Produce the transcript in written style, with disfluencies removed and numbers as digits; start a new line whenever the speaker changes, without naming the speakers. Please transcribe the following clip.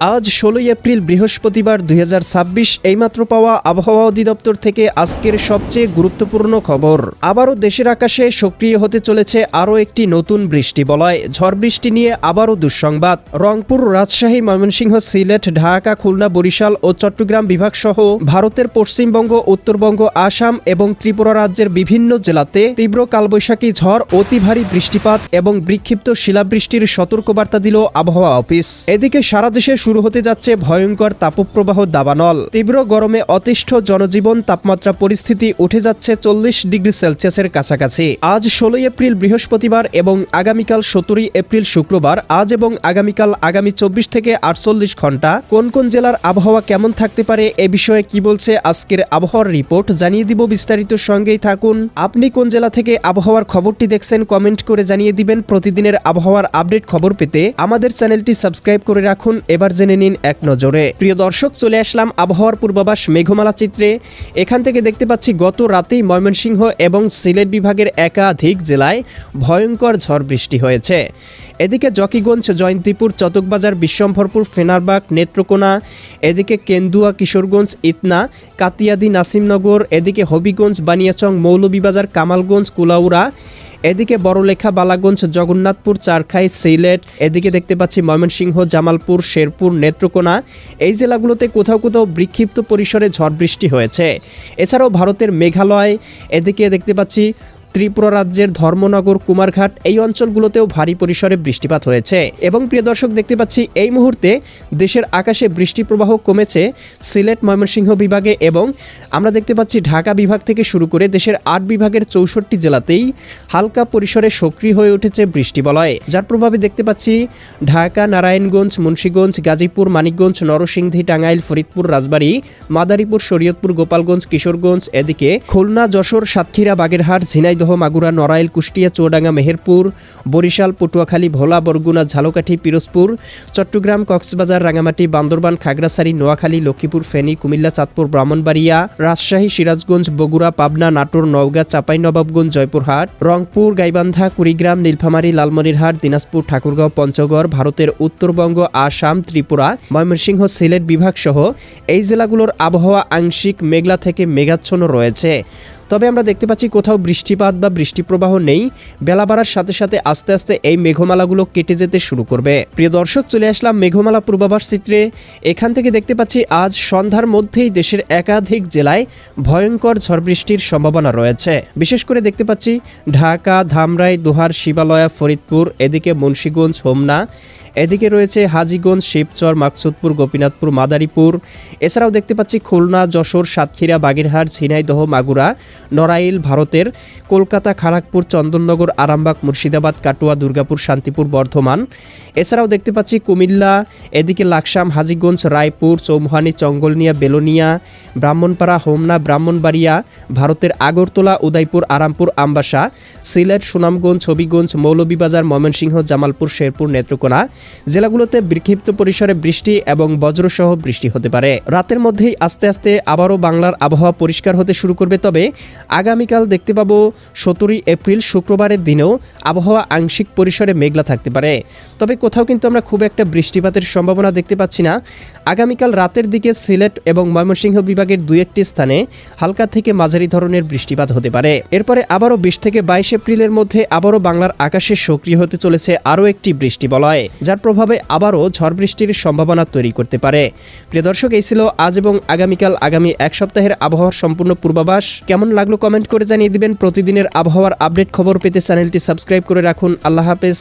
আজ 16 এপ্রিল বৃহস্পতিবার 2026 এইমাত্র পাওয়া আবহাওয়া অধিদপ্তর থেকে আজকের সবচেয়ে গুরুত্বপূর্ণ খবর। আবারও দেশের আকাশে সক্রিয় হতে চলেছে আরও একটি নতুন বৃষ্টি বলয়। ঝড় বৃষ্টি নিয়ে আবারও দুঃসংবাদ। রংপুর, রাজশাহী, ময়মনসিংহ, সিলেট, ঢাকা, খুলনা, বরিশাল ও চট্টগ্রাম বিভাগ সহ ভারতের পশ্চিমবঙ্গ, উত্তরবঙ্গ, আসাম এবং ত্রিপুরা রাজ্যের বিভিন্ন জেলাতে তীব্র কালবৈশাখী ঝড়, অতি ভারী বৃষ্টিপাত এবং বিক্ষিপ্ত শিলাবৃষ্টির সতর্কবার্তা দিল আবহাওয়া অফিস। এদিকে সারা দেশে শুরু হতে যাচ্ছে ভয়ঙ্কর তাপপ্রবাহ দাবানল। তীব্র গরমে অতিষ্ঠ জনজীবন, তাপমাত্রা পরিস্থিতি উঠে যাচ্ছে 40 ডিগ্রি সেলসিয়াসের কাছাকাছি। আজ 16 এপ্রিল বৃহস্পতিবার এবং আগামীকাল 17 এপ্রিল শুক্রবার, আজ এবং আগামীকাল আগামী 24 থেকে 48 ঘন্টা কোন কোন জেলার আবহাওয়া কেমন থাকতে পারে এ বিষয়ে কি বলছে আজকের আবহাওয়ার রিপোর্ট জানিয়ে দিব। বিস্তারিত সঙ্গেই থাকুন। আপনি কোন জেলা থেকে আবহাওয়ার খবরটি দেখছেন কমেন্ট করে জানিয়ে দিবেন। প্রতিদিনের আবহাওয়ার আপডেট খবর পেতে আমাদের চ্যানেলটি সাবস্ক্রাইব করে রাখুন। এবার জেনে নিন এক নজরে। প্রিয় দর্শক, চলে আসলাম আবহাওয়ার পূর্বাভাস মেঘমালা চিত্রে। এখান থেকে দেখতে পাচ্ছি গত রাতেই ময়মনসিংহ এবং সিলেট বিভাগের একাধিক জেলায় ভয়ঙ্কর ঝড় বৃষ্টি হয়েছে। এদিকে জকিগঞ্জ, জয়ন্তীপুর, চতকবাজার, বিশ্বম্ভরপুর, ফেনারবাগ, নেত্রকোনা, এদিকে কেন্দুয়া, কিশোরগঞ্জ, ইতনা, কাতিয়াদি, নাসিমনগর, এদিকে হবিগঞ্জ, বানিয়াচং, মৌলভীবাজার, কামালগঞ্জ, কুলাউড়া, এদিকে বড়লেখা, বালাগঞ্জ, জগন্নাথপুর, চারখাই, সিলেট, এদিকে দেখতে পাচ্ছি ময়মনসিংহ, জামালপুর, শেরপুর, নেত্রকোনা, এই জেলাগুলোতে কোথাও কোথাও বিক্ষিপ্ত পরিসরে ঝড় বৃষ্টি হয়েছে। এছাড়াও ভারতের মেঘালয়, এদিকে দেখতে পাচ্ছি ত্রিপুরা রাজ্যের ধর্মনগর, কুমারঘাট, এই অঞ্চলগুলোতেও ভারী পরিসরে বৃষ্টিপাত হয়েছে। এবং প্রিয় দর্শক, দেখতে পাচ্ছি এই মুহূর্তে দেশের আকাশে বৃষ্টি প্রবাহ কমেছে সিলেট, ময়মনসিংহ বিভাগে এবং আমরা দেখতে পাচ্ছি ঢাকা বিভাগ থেকে শুরু করে দেশের 8 বিভাগের 64 জেলাতেই হালকা পরিসরে সক্রিয় হয়ে উঠেছে বৃষ্টি বলয়। যার প্রভাবে দেখতে পাচ্ছি ঢাকা, নারায়ণগঞ্জ, মুন্সিগঞ্জ, গাজীপুর, মানিকগঞ্জ, নরসিংদী, টাঙ্গাইল, ফরিদপুর, রাজবাড়ী, মাদারীপুর, শরীয়তপুর, গোপালগঞ্জ, কিশোরগঞ্জ, এদিকে খুলনা, যশোর, সাতক্ষীরা, বাগেরহাট, ঝিনাইদহ, মাগুরা, নড়াইল, কুষ্টিয়া, চুয়াডাঙ্গা, মেহেরপুর, বরিশাল, পটুয়াখালী, ভোলা, বরগুনা, ঝালকাঠি, পিরোজপুর, চট্টগ্রাম, কক্সবাজার, রাঙামাটি, বান্দরবান, খাগড়াছড়ি, নোয়াখালী, লক্ষ্মীপুর, ফেনী, কুমিল্লা, চাঁদপুর, ব্রাহ্মণবাড়িয়া, রাজশাহী, সিরাজগঞ্জ, বগুড়া, পাবনা, নাটোর, নওগাঁ, চাঁপাইনবাবগঞ্জ, জয়পুরহাট, রংপুর, গাইবান্ধা, কুড়িগ্রাম, নীলফামারী, লালমনিরহাট, দিনাজপুর, ঠাকুরগাঁও, পঞ্চগড়, ভারতের উত্তরবঙ্গ, আসাম, ত্রিপুরা, ময়মনসিংহ, সিলেট বিভাগ সহ এই জেলাগুলোর আবহাওয়া আংশিক মেঘলা থেকে মেঘাচ্ছন্ন রয়েছে। তবে আমরা দেখতে পাচ্ছি কোথাও বৃষ্টিপাত বা বৃষ্টি প্রবাহ নেই। বেলা বাড়ার সাথে সাথে আস্তে আস্তে এই মেঘমালাগুলো কেটে যেতে শুরু করবে। প্রিয় দর্শক, চলে আসলাম মেঘমালা পূর্বাভাস চিত্রে। এখান থেকে দেখতে পাচ্ছি আজ সন্ধ্যার মধ্যেই দেশের একাধিক জেলায় ভয়ঙ্কর ঝড় বৃষ্টির সম্ভাবনা রয়েছে। বিশেষ করে দেখতে পাচ্ছি ঢাকা, ধামরাই, দোহার, শিবালয়া, ফরিদপুর, এদিকে মুন্সিগঞ্জ, হোমনা, এদিকে রয়েছে হাজীগঞ্জ, শিবচর, মাকসুদপুর, গোপীনাথপুর, মাদারীপুর। এছাড়াও দেখতে পাচ্ছি খুলনা, যশোর, সাতক্ষীরা, বাগেরহাট, ঝিনাইদহ, মাগুরা, নড়াইল, ভারতের কলকাতা, খড়গপুর, চন্দননগর, আরামবাগ, মুর্শিদাবাদ, কাটুয়া, দুর্গাপুর, শান্তিপুর, বর্ধমান। এছাড়াও দেখতে পাচ্ছি কুমিল্লা, এদিকে লাকসাম, হাজীগঞ্জ, রায়পুর, চৌমুহানি, চঙ্গলনিয়া, বেলোনিয়া, ব্রাহ্মণপাড়া, হোমনা, ব্রাহ্মণবাড়িয়া, ভারতের আগরতলা, উদয়পুর, আরামপুর, আমবাসা, সিলেট, সুনামগঞ্জ, হবিগঞ্জ, মৌলভীবাজার, ময়মনসিংহ, জামালপুর, শেরপুর, নেত্রকোনা জেলাগুলোতে বিক্ষিপ্ত পরিসরে বৃষ্টি এবং বজ্রসহ বৃষ্টি হতে পারে। রাতের মধ্যেই আস্তে আস্তে আবারও বাংলার আবহাওয়া পরিষ্কার হতে শুরু করবে। তবে আগামীকাল দেখতে পাবো 17 এপ্রিল শুক্রবারের দিনেও আবহাওয়া আংশিক পরিসরে মেঘলা থাকতে পারে। তবে কোথাও কিন্তু আমরা খুব একটা বৃষ্টিপাতের সম্ভাবনা দেখতে পাচ্ছি না। আগামীকাল রাতের দিকে সিলেট এবং ময়মনসিংহ বিভাগের 2-1টি স্থানে হালকা থেকে মাঝারি ধরনের বৃষ্টিপাত হতে পারে। এরপরে আবারও 20 থেকে 22 এপ্রিলের মধ্যে আবারও বাংলার আকাশে সক্রিয় হতে চলেছে আরও একটি বৃষ্টি বলয়, যার প্রভাবে আবারও ঝড় বৃষ্টির সম্ভাবনা তৈরি করতে পারে। প্রিয় দর্শক, এই ছিল আজ এবং আগামীকাল আগামী এক সপ্তাহের আবহাওয়ার সম্পূর্ণ পূর্বাভাস। কেমন লাগলো কমেন্ট করে জানিয়ে দিবেন। প্রতিদিনের আবহাওয়ার আপডেট খবর পেতে চ্যানেলটি সাবস্ক্রাইব করে রাখুন। আল্লাহ হাফেজ।